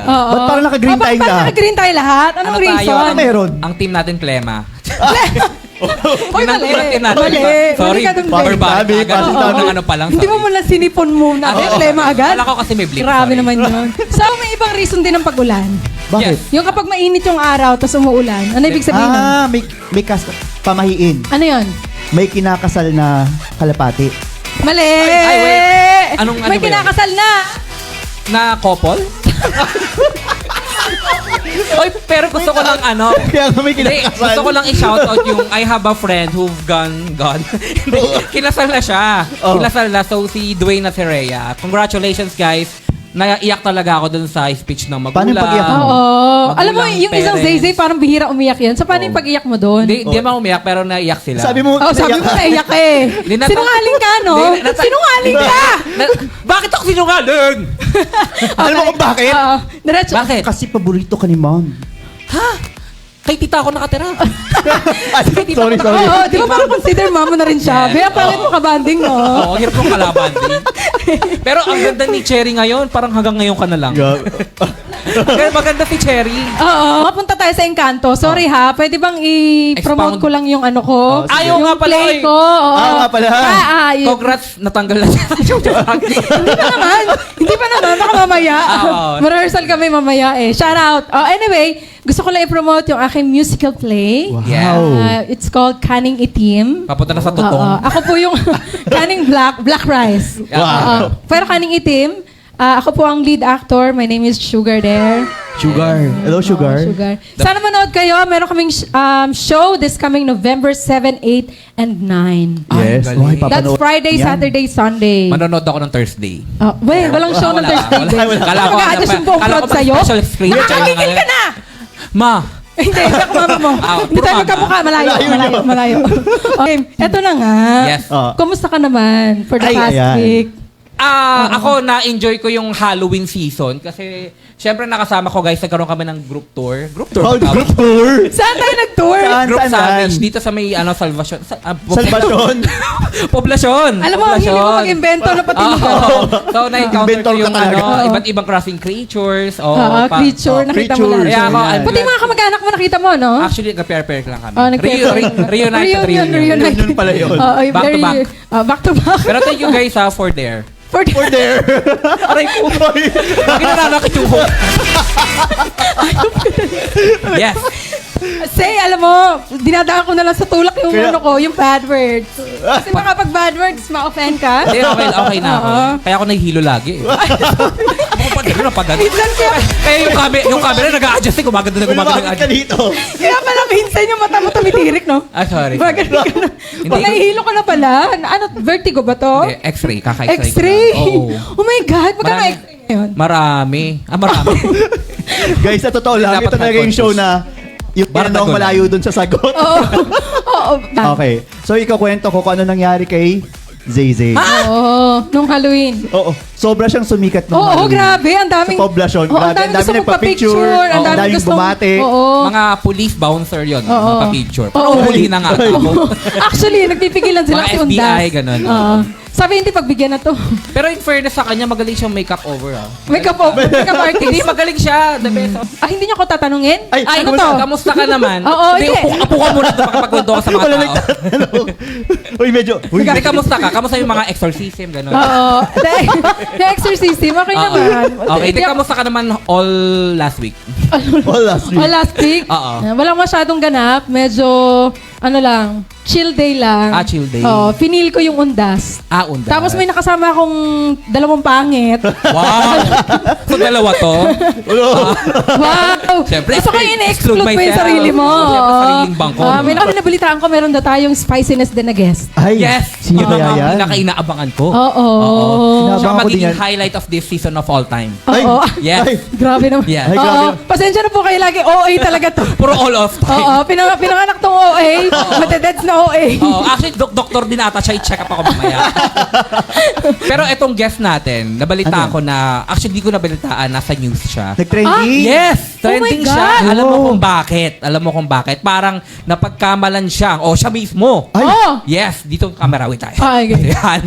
Oo. Ba't parang naka-green tayong Ba't lahat? naka-green tayo lahat? Anong reason? Ano meron? Ang team natin, Klema. Oy, Yun ang mali. team natin. Mali. Sorry, Mali ka dun, power Blake. back Sabi, agad. pati Oo. sabi. Ng ano pa lang. Hindi mo muna sinipon muna. Ay, klema agad. Wala ko kasi may blip. Grabe sorry. naman yun. So, may ibang reason din ng pag-ulan. Bakit? Yes. Yung kapag mainit yung araw, tapos umuulan. Ano ibig sabihin nun? May pamahiin. Ano yun? May kinakasal na kalapati. Mali! Ay, wait. Anong ano May ba yun? kinakasal na! Na couple? Oy, pero gusto ko lang ano. Kaya nga may Hindi, kinakasal. gusto ko lang i-shoutout yung I have a friend who've gone. Hindi, kinasal na siya. Oh. Kinasal na. So, si Dwayne Nacerea. Congratulations, guys. Naiyak talaga ako dun sa speech ng magulang. Paano yung pag-iyak mo? Oo. Magulang, Alam mo, yung isang parents. Zay parang bihira umiyak yan. So, paano yung pag-iyak mo doon? Hindi naman umiyak, pero naiyak sila. Sabi mo, Oh, sabi mo naiyak ka eh. Hindi, Sinungaling ka, no? Hindi, Sinungaling ka! Bakit ako sinungaling? Alam mo kung bakit? Oo. Diretso. Bakit? Kasi paborito ka ni mom. Ha? Kay tita ako nakatira. Sorry. Oo, di ba parang consider mama na rin siya? Yes. Bea, pangit mo kabanding, no? Oo, hirap kong kalaban. Pero ang ganda ni Cherry ngayon, parang hanggang ngayon ka na lang. Pero maganda si Cherry. Oo. Mapunta tayo sa Encanto. Sorry ha, pwede bang i-promote Expound. ko lang yung ano ko? Oh, sige. Ayaw yung nga pala play eh. ko. Oo. nga pala. Congrats, natanggal na siya. Hindi pa naman. Hindi pa naman. Baka mamaya. Oo. Rehearsal kami mamaya eh. Shout out. Oh, anyway, gusto ko lang i-promote yung aking musical play. Wow. Yeah. It's called Canning Itim. Papunta na sa Oo. tutong. Ako po yung Canning Black Rice. Wow. Oo. Pero Canning Itim. Ako po ang lead actor. My name is Sugar there. Sugar. Hello, Sugar. Oo, Sugar. Sana manood kayo. Meron kaming show this coming November 7, 8, and 9. Yes. Galing. Okay, That's papanood. Friday, Yan. Saturday, Sunday. Manonood ako ng Thursday. Oh, wait, walang show ng Wala. Thursday. Wala. Kala ko, Mag-a-adjust yung buong kala ko crowd ba sa'yo? special screen Ah, siya kagigil ngayon? ka na! Ma, Hindi, ako mama mo. Hindi puro tayo mama. magkamukha. Malayo. Okay, eto na nga. Yes. Kumusta ka naman for the Ay, past ayan. week? ako na-enjoy ko yung Halloween season kasi syempre nakasama ko guys, nagkaroon kami ng group tour. Group tour. Oh, ba? group tour. Saan tayo nag-tour? Saan? Group Savage dito sa may Salvation. Salvation. Poblasyon. Alam mo, ang hiling mo mag-invento na pati lugar. Oo. So, na-encounter Inventor ko yung ka talaga. iba't ibang klaseng creatures. Creature, nakita mo creatures. na. Kaya ako, Ayan. Pati mga kamag-anak mo nakita mo, no? actually, nag-pair-pair lang kami. Oh, Reunited. Reunion pala yun. Back to back. Back to back. Pero thank you guys for there. For For there. Aray po. Ginananakit yung hook. Yes. Say, alam mo, dinadaan ko na lang sa tulak yung Kaya- ano ko, yung bad words. Kasi baka pag bad words, ma-offend ka. Hindi, okay na ako. Oo. Kaya ako nahihilo lagi. Ako pag gano'n, pag gano'n. Minsan Kaya yung camera nag-a-adjust eh. Gumaganda na gumaganda. Lumapit ka dito. kaya pala minsan yung mata mo tumitirik, no? Sorry. Pag ganun ka na. Hindi. Pag nahihilo ka na pala, ano, vertigo ba to? Hindi, X-ray. Kaka-X-ray. ko X-ray? na. Oo. Oh my God, magkano Marami. X-ray ngayon? Marami. Marami. Guys, sa totoo lang, Dapat ito talaga yung high show na yung Bardagulan. tinanong malayo dun sa sagot. Oo. Okay. So, ikaw kwento ko kung ano nangyari kay Zay. Oo, nung Halloween. Oo. Sobra siyang sumikat nung Oo, Halloween. grabe. Ang daming... Sa poblasyon. Oo, Grabe, ang daming ang gusto dami magpa-picture. nagpa-picture. Ang Ang daming daming gusto... bumati. Oo. Mga police bouncer yun. Oo. Mapapicture. Oo. Pero huli na nga ako. Actually, nagpipigilan sila Mga kasi FBI, undas. ganun. Oo. Sabi, hindi pagbigyan na to. Pero in fairness sa kanya, magaling siyang makeup over. Makeup Hindi, artist. magaling siya. The best. Hindi niyo ako tatanungin? Ay, ano kamusta? to? Kamusta ka naman? Oo, hindi. Upo ka muna doon makapagkwento ka sa mga Wala tao. nagtatanong. Uy, medyo. Uy, Hindi, kamusta ka? Kamusta yung mga exorcism, gano'n? Oo. Yung exorcism, okay Oo. naman. Okay, di kamusta ka naman all last week? wala. Last week, Oo. walang masyadong ganap. Medyo, ano lang, chill day lang. Chill day. Oo, finil ko yung undas. Undas. Tapos may nakasama akong dalawang pangit. Wow! So, dalawa to? Wow! Siyempre, Gusto ko exclude in-exclude mo yung myself. sarili mo. Siyempre, Oo. sariling bangko. May nabalitaan ko, meron daw tayong spiciness din na guest. Ay, Yes! sino Yun kaya ang yan? pinaka-inaabangan ko. Oo. Sinabangan Siya ko din magiging yan. highlight of this season of all time. Ay, Oo. Yes. Ay, Grabe naman. Yes. Ay, grabe. Oo. Pasensya na po kayo lagi. OA talaga to. Puro all of time. Oo. Pinanganak tong OA. Matededs na OA. Oo, actually, doktor din ata siya. I-check up ako mamaya. Pero etong guest natin, nabalitaan ko na, actually, di ko nabalitaan, nasa news siya. Nag-trending? Yes! Trending Oh my siya. God! Alam mo kung bakit. Alam mo kung bakit. Parang napagkamalan siya. O, siya mismo. Ay. Oh! Yes, dito camera with tayo. Ay, okay. Ayan.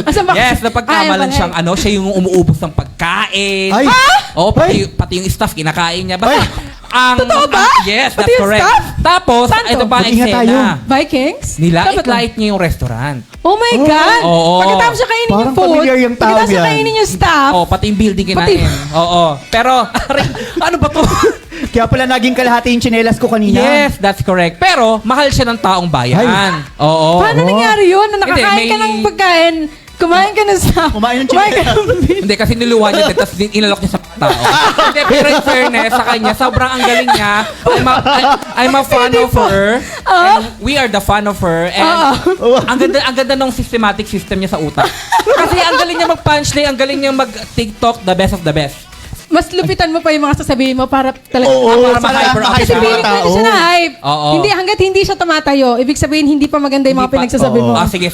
Asan ba? Yes, napagkamalan Ay, siyang siya yung umuubos ng pagkain. Ay. Oh, pati yung staff kinakain niya. Basta, Totoo ba? Yes, Pati that's yung correct. staff? Tapos, Saan to? ito pa ang Mag-ingat tayo. eksena. Vikings? Nilait-lait niya yung restaurant. Oh my God! Oo. Pagkatapos siya kainin yung Parang food, familiar yung tao pagkatapos siya yan. kainin yung staff, Oh, pati yung building kinain. Oo. Pero, ano ba to? Kaya pala naging kalahati yung tsinelas ko kanina. Yes, that's correct. Pero, mahal siya ng taong bayan. Ay. Oo. paano nangyari yun? Na Hindi, nakakain ka may- ng pagkain, kumain ka ng staff, Kumain ng kumain ka ng Hindi, kasi niluwa niya din, tapos inalok niya sa tao. Hindi, pero in fairness sa kanya, sobrang ang galing niya. I'm a fan of her. And we are the fan of her. And ang ganda ng systematic system niya sa utak. Kasi ang galing niya mag-punchline, ang galing niya mag-TikTok, the best of the best. Mas lupitan mo pa yung mga sasabihin mo para talaga. Oo, para para ma-hyper up Kasi siya. feeling ko hindi siya na-hype. Oo. Hindi, hanggat hindi siya tumatayo, ibig sabihin hindi pa maganda yung mga Hindi pa. pinagsasabi mo. Oo. Sige.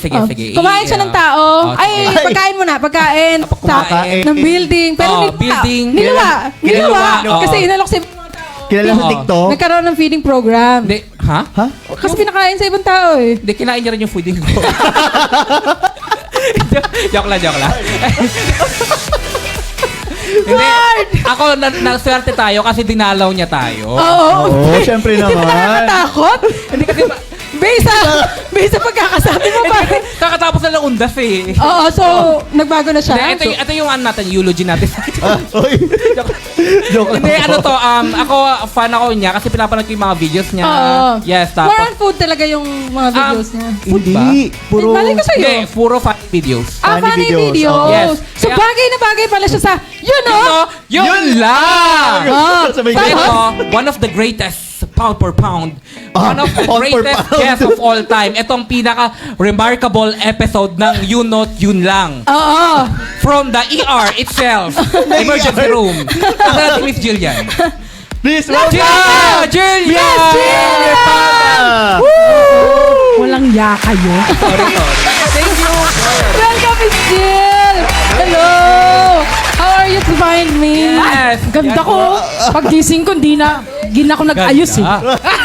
Kumain siya ng tao. Sige. Ay, pagkain mo na. Pagkain. Kumakain. Ng building. Pero Building. Niluwa. Oo. Kasi inalok sa ibang mga tao. Kilala sa Oo. TikTok? Nagkaroon ng feeding program. Hindi, ha? Ha? Kasi pinakain sa ibang tao eh. Hindi, kinain niya rin yung fooding ko. joke lang. Hindi, ako, naswerte tayo kasi dinalaw niya tayo. Oo. Oo, syempre Hindi mo naman. nakakatakot? Hindi kasi, Based sa pagkakasabi mo hindi pa. kasi kakatapos na lang undas eh. Oo, so nagbago na siya. Hindi, ito yung ano natin, eulogy natin. Oy. Joke lang. Hindi, ano to, ako, fan ako niya kasi pinapanood ko yung mga videos niya. Oo. Yes, More tapos. on food talaga yung mga videos niya. Hindi. Puro... Balik ko sa'yo. Hindi, puro fan videos. Funny Funny videos. videos. Yes. So Kaya- bagay na bagay pala siya sa, Yun lang! Oh, Sabay So, ko. ito, one of the greatest pound per pound. Ah, One of the pound per greatest pound. guests of all time. Itong pinaka-remarkable episode ng You Not Yun Lang. Oo. From the ER itself. Emergency room. Ang natin Miss Jillian. Please, Jillian! Jillian! Yes, Jillian! Walang ya kayo. Sorry. Thank you. Welcome, Miss Jill! Hello! How are you to find me? Yes. Ganda ko. Paggising ko, di na ko nag-ayos eh.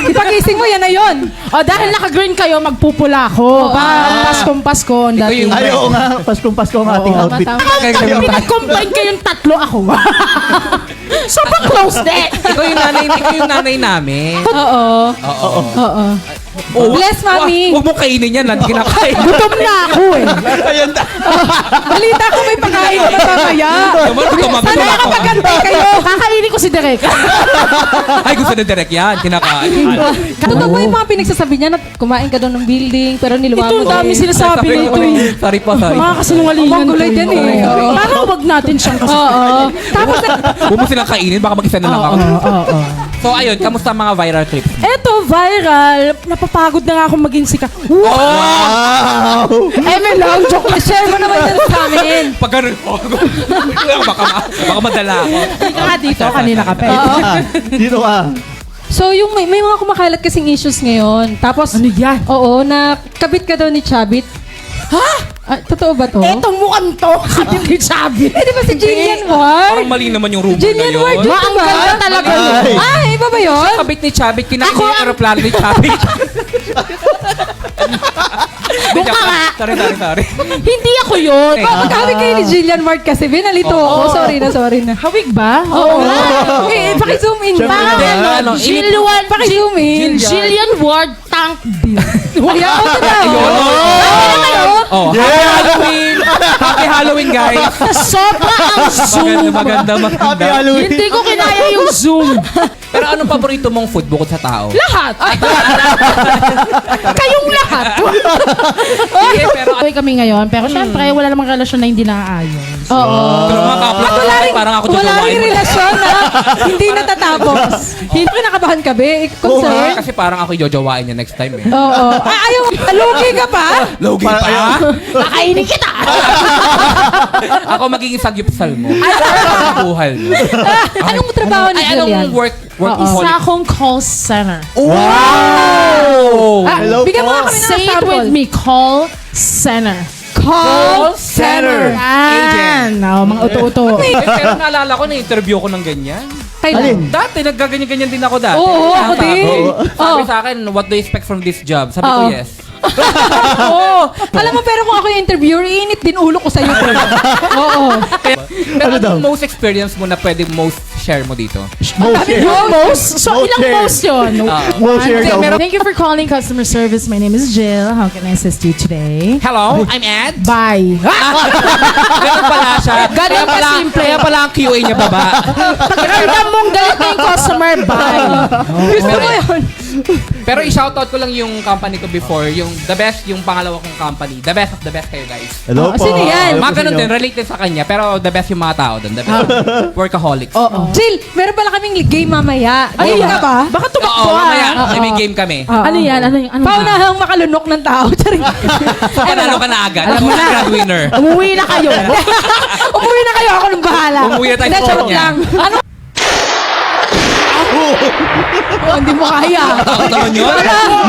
Ipagising mo, yan na yun. O dahil naka-green kayo, magpupula ako. Paskong-pasko. ang Ikaw dating. yung- Ay, oo nga. Paskong-pasko ang ating Oo, outfit. tama. Pinag-combine kayong tatlo ako. Sobrang close din. Ikaw yung nanay namin. Oo. Oo. Oo. Oh, Bless, Mami. Huwag mo kainin yan. Hindi kinakain. Gutom na ako eh. Balita ko may pagkain ka mamaya. Naman, gutom Sana ako. nakapagantay kayo. Kakainin ko si Derek. Ay, gusto na direct yan. Kinakain. Totoo ba yung mga pinagsasabi niya na kumain ka doon ng building pero niluwa Ito mo? ang dami sinasabi nito eh. Sorry po. Mga kasinungalingan. Ang guloy to din eh. eh. Oo. Parang wag natin siyang kasi. Oo. Tapos, Huwag mo silang kainin. Baka mag-isa na lang ako. Oo. So, ayun. Kamusta ang mga viral clips? Eto, viral. Napapagod na nga akong maging sikat. Wow! lang, joke lang. Share mo naman yan sa amin. Pag ganun ko. baka madala ako. Hindi ka nga dito, kanina ka pa. Dito ka. So, yung may mga kumakalat kasing issues ngayon. Tapos, Ano yan? oo, na kabit ka daw ni Chabit. Ha? Totoo ba to? Etong mukhang to, kapit ni Chabi. Eh, di ba si Jillian Parang Ward? mali naman yung rumor na Jillian yun. Ward, yun Ma, ang ba? ganda talaga Ay. nun. Ay, iba ba yun? Kabit ni Chabit. Kinain Ako niya yung ang- aeroplano ni Chabit. Buka nga. Sorry. Hindi ako yun. Magkawig kayo ni Jillian Ward kasi. Binalito ako. Sorry na. Hawig ba? Oo. Eh, paki-zoom in Siyempre ba? naman. Ano, Jillian, Paki-zoom in. Jillian Ward Tank Bill. Ayan, ako na. Oh, Happy Halloween! Happy Halloween, guys! Sobra ang Zoom. Maganda. Happy Halloween. Hindi ko kinaya yung Zoom. Pero anong paborito mong food bukod sa tao? Lahat. Kayong lahat. Sige, pero Okay kami ngayon, pero syempre wala namang relasyon na hindi naaayos. Oo. pero mga ka-upload ko, parang ako Wala jojowain rin mo. relasyon na hindi natatapos. Hindi ka nakabahan ka, be? Concern? Kasi parang ako jojowain niya next time eh. Oo. Ay, ayaw. Lugi ka pa? Logi pa? Kakainin kita. Ako magiging sagyupsal mo. Ang buhal mo. Anong trabaho ni Ay, Jillian? anong work Isa akong call center. Wow! Hello Bigyan mo po. nga kami ng Say it sample. with me. Call center. Call center. Yan. Mga uto-uto. Pero naalala ko, na-interview ko ng ganyan. Alin? Dati, naggaganyan-ganyan din ako dati. Oo, ako Sabi din. ko- Sabi Oo. sa akin, what do you expect from this job? Sabi ko, Oo. yes. Oo. Alam mo, pero kung ako yung interviewer, iinit din ulo ko sa'yo. Oo. Pero Ano daw? anong most experience mo na pwede most share mo dito? Most share. Yung most? So, Most ilang share. most yun? Most share daw. Thank you for calling customer service. My name is Jill. How can I assist you today? Hello, I'm Ed. Bye. Ganun pala siya. Ganun ka simple. Kaya pala ang QA niya baba. Pakiramdam mong galit na yung customer. Bye. Gusto mo yun? Pero i-shoutout ko lang yung company ko before, yung the best, yung pangalawa kong company. The best of the best kayo, guys. Hello po. Sino yan? Hello po Mga sa ganun inyo. din, related sa kanya, pero the best yung mga tao doon. The best. Workaholics. Oo. Jill, meron pala kaming game mamaya. Ay, Game ka ba? Baka Oo, tumakbo mamaya, ah. may game kami. Ano yan? Ano yan? Ano Paunahang makalunok ng tao. Charing. So, panalo ka na agad. Alam mo na. Breadwinner. Umuwi na kayo. Umuwi na kayo, ako nang bahala. Umuwi na tayo Hindi, sa charot kanya. lang. Ano? Oh, hindi mo kaya. Takot naman yun.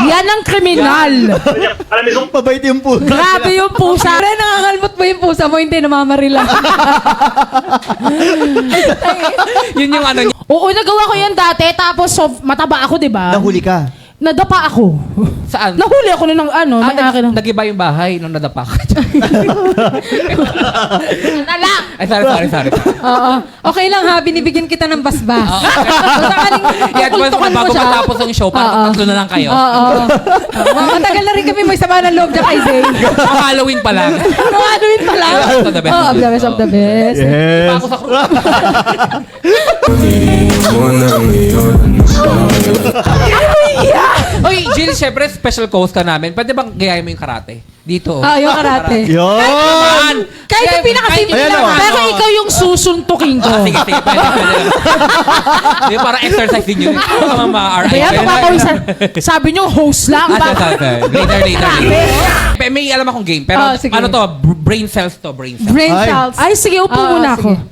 Yan ang kriminal. Pabait yung po. Grabe yung pusa. Pare, nangangalmot mo yung pusa mo, hindi namamarila. Yun yung ano niya. Oo, nagawa ko yan dati. Tapos mataba ako, di ba? Nahuli ka. Nadapa ako. Saan? Nahuli ako na ng ano. May akin. Nag-iba yung bahay nung nadapa ka. Nalak! Ay, sorry. Oo. Okay lang ha, binibigyan kita ng basbas. So, sakaling I-advance mo tutukan bago siya. matapos ang show para Oo. tatlo na lang kayo. Oo. Matagal na rin kami may sama ng loob dyan kay Zay. Ang Halloween pa lang. Ano yun pala? Best of the best. Oh, of the best of the best. Pa Yes. ako sa crew. Oy, Jill, syempre special coach ka namin. Pwede bang gayahin mo yung karate? Dito. Ah, yung karate. Yun. Naman! Kahit yung pinakasimple Ayan, lang. oh. Pero ikaw yung susuntukin ko. Sige, pwede. Di ba, para exercise din yun. Baka ma-RI. Kaya papawisa. Sabi nyo, host lang. Later. May alam akong game. Pero Oh, sige. ano to? Brain cells to. Brain cells. Brain Ay. cells. Ay, sige, upo Ah, muna ako. sige.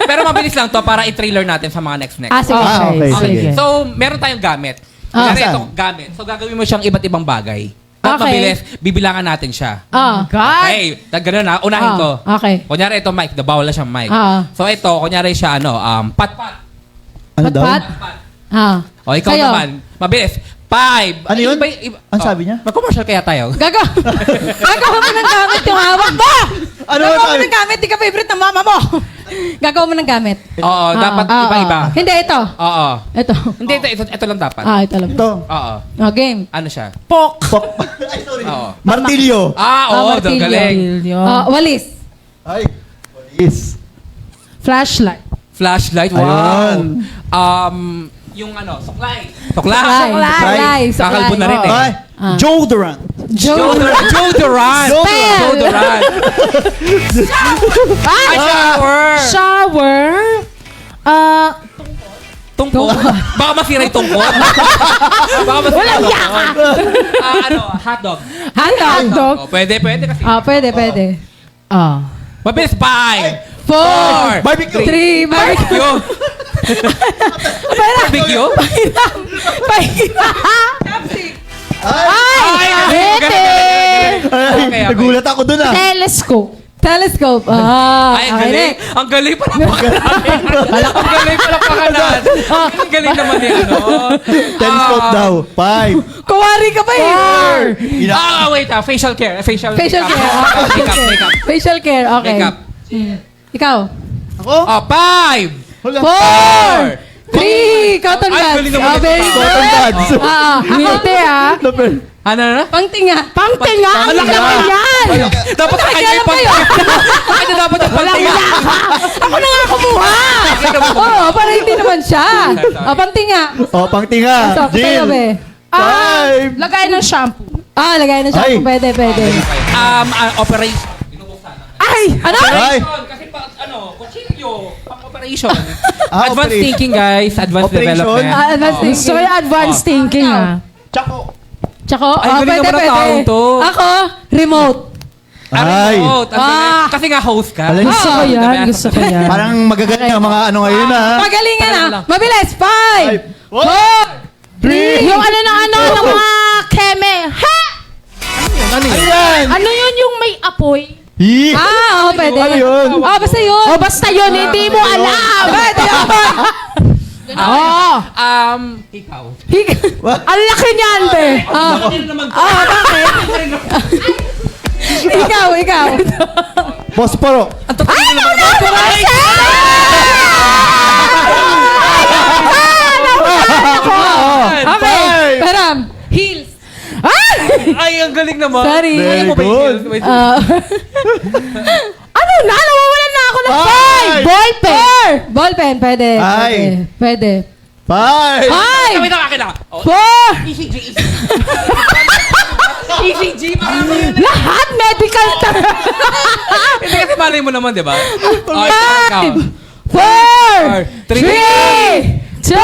Pero mabilis lang to para i-trailer natin sa mga next. Ah, sige. Ah, okay. Okay. Sige. So, meron tayong gamit. Ah. Kaya Saan? ito, gamit. So, gagawin mo siyang iba't ibang bagay. At Okay. mabilis, bibilangan natin siya. Ah. God. Okay, ganun na. Unahin Ah, ko. okay. Kunyari ito, mic. Bawal na siyang mic. Ah. So, ito, kunyari siya, pat-pat. Ano daw? Pat-pat? Ah. O, ikaw Sa'yo. naman. Mabilis. 5. Ano yun? Ano sabi niya? Mag-commercial kaya tayo. Gagawa mo ng gamit yung hawak mo! Ano Gagawa mo sabi? ng gamit, di ka favorite ng mama mo! Gagawa mo ng gamit. Oo, dapat Ah, iba-iba. ah. Hindi, ito. Oo. Ito. Hindi, ito lang dapat. Ah, ito lang. Ito. Oo. Oh, game. Ano siya? Pok. Ay, sorry. Oo. Martilyo. Oo, martilyo. galing. Walis. Ay. Walis. Flashlight. Flashlight, wow. Ayun. Yung ano, suklay. Suklay. Kakalbo na rin eh. Ay. Ah. Deodorant. Joe. Joe Durant. Spell. Joe Durant. Ay, shower. Shower. Tungkol. Baka masira yung tungkol. Baka masira Walang yung yaka. hotdog. Hotdog. Oh, pwede kasi. Ah, pwede. Mabilis, 5. 4. Barbecue. 3. Barbecue. Barbecue? Ay. Bete. Okay. Nagulat ako dun ah. Telescope. Telescope. Ah, Ay, ang okay, galing. next. Ang galing pala pakalanan. Ang galing pala pakalanan. Ang galing naman ni ano. Telescope daw. 5. Kuwari ka pa eh. Wait. Facial care. Facial care. Makeup. Facial care. Okay. Makeup. Ikaw. Ako? 5. Wala. 4. 3. Cotton Ay, buds. galing naman Ah, ito. very Cotton good. buds. Ngiti ah. Ano? Pangtinga. Pangtinga. Ang laki yan. Dapat sa kanya yung kayo. Kanya dapat yung pagtinga. Ako na nga kumuha. Oo, para hindi naman siya. Pangtinga. Oh, pangtinga. So, sa'yo, Jill. be. 5. Lagay ng shampoo. Lagay na siya. Ay. Pwede. Operation. Ay! Ano? Ay. Kasi kutsilyo. Pang-operation. Ah, Advanced operation. thinking, guys. Advanced Operation. development. Advanced Oo. thinking. So, yung advanced thinking ah. Tsako. Tsako. Ay, galing naman ang tao to. Ako, remote. Ay. Kasi nga host ka. Alin? Gusto ko yan, gusto ko yan. Parang magagaling ang mga ano ngayon ha. Pagalingan Tara na. lang. Mabilis. 5, 4, 3. Yung ano ng mga keme. Ha? Ano yun? Ayan! Ano yun yung may apoy? Hi! Pwede. Ano yun? Basta yun. O basta yun, hindi mo alam. Pwede yun. Oo. Ikaw. Ang laki niyan, be. Bakit? Ikaw. Bosporo. Ay, Okay. Param. Heels. Ay, ang galing naman. Sorry. Very Ano mo ba yung good. heels? Wait. Ano na? Nawawalan na ako ng Ay! 5. Ballpen. Ballpen. Pwede. Ay. Pwede. 5! 5, Wait, akin na. 4. ECG. ECG, marami yun. Lahat medical Hindi kasi malay mo naman, di ba? Five. 4, 3, 2.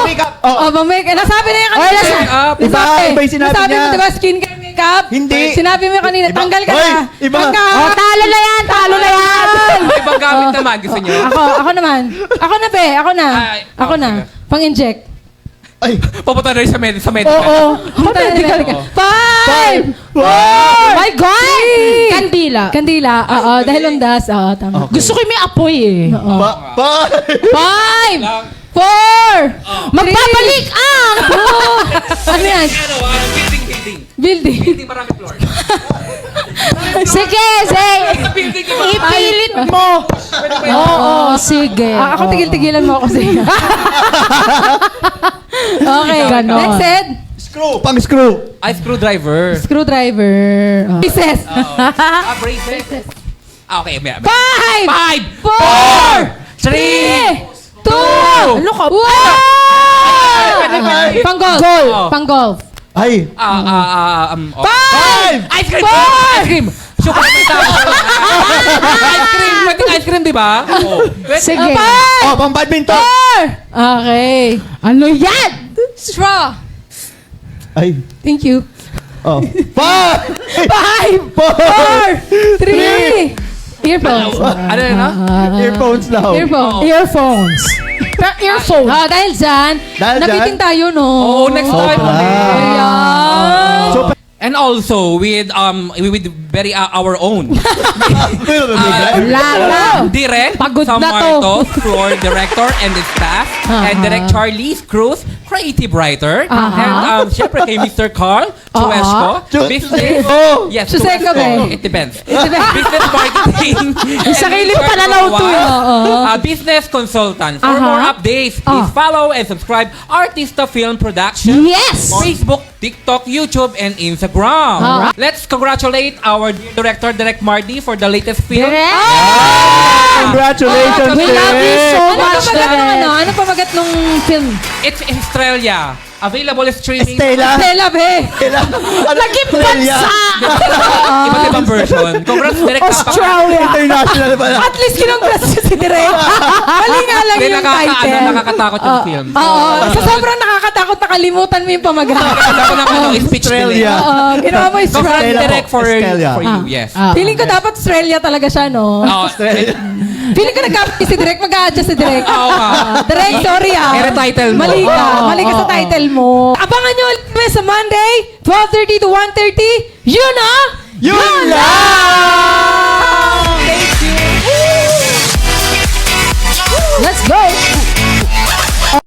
Make-up. Nasabi na yan kanina. Makeup. Iba yung sinabi Nasabi niya. mo, diba, skincare, makeup? Hindi. Sinabi mo kanina, Iba. tanggal ka Hoy, na. iba. Tanggal. Oh, talo na yan. Ibang gamit naman, gusto nyo? Ako naman. Ako na, be. Ako na. Ay, Ako na. sige. Pang-inject. Ay! Papunta na rin sa medical. Oo. Medical ka. 5, 4. My God! Kandila. Kandila. Oo, dahil undas. Oo, tama. Gusto ko yung may apoy eh. Oo. 5! 5, 4. Magbabalik ang! Ano yan? Building. Building. Building, marami floor. Sige, sige. Building, diba? Ipilit mo. Oo, sige. Ako tigil-tigilan mo ako sa'yo. Okay. Ganon. Next set. Screw! Pang-screw! Ay, screwdriver. Screwdriver. Pieces. Braces. Okay, may. 5, 4, 3, 2, Ano ka? 1. Pang-golf. Oh. Pang-golf. Ay! 5, Ice cream! 4. Ice cream! Chocolate ice cream! Pwede ice cream, di ba? Oo. Sige. 5, Oh, pang-badminton! 4. Okay. Ano yan? Straw. Ay! Thank you. Oh. 5! 5, 4, 3. Earphones. Ano yun, ha? Earphones daw. Earphones. Earphones. Earphone. Dahil dyan, Dahil nabiting dyan? tayo, no? Oo, next time. Ayan. So, And also, with very our own. Direct, Pagod Sam na to. Martos, floor director and his staff. And Direct Charlie Cruz, creative writer. And syempre kay Mr. Carl Chuesco, business. Oh! Yes, Chuesco ba eh? It depends. Business marketing. Sa kilid pa nalaw to eh. Business consultant. For more updates, please follow and subscribe Artista Film Production. Yes! Facebook, TikTok, YouTube, and Instagram. Let's congratulate our director, Direct Marty, for the latest film. Congratulations, We love you so Ano much, pamagat ng Direk. ano? Ano pamagat nung film? It's in Australia. Available streaming. Estela! Stella, be. Naging bansa! Iba't ibang version. Congrats, Direct. Australia. International pala. At least kinongras siya si Direk. Mali nga lang yung title. Nakakatakot yung film. Oo. Sa sobrang nakakatakot, nakalimutan mo yung pamagat. Ako na speech Australia. Oo. Ginawa mo yung Congrats, Australia. Direct, for Australia. you. Yes. Feeling ko dapat Australia talaga siya, no? Feeling ko nagkamali si Direk, mag-a-adjust si Direk. Oo nga. Direk, sorry ah. Ere-title mo. Mali ka. Oo, Mali ka sa oo, title mo. Abangan nyo ulit kami sa Monday, 12:30 to 1:30. Yun ah!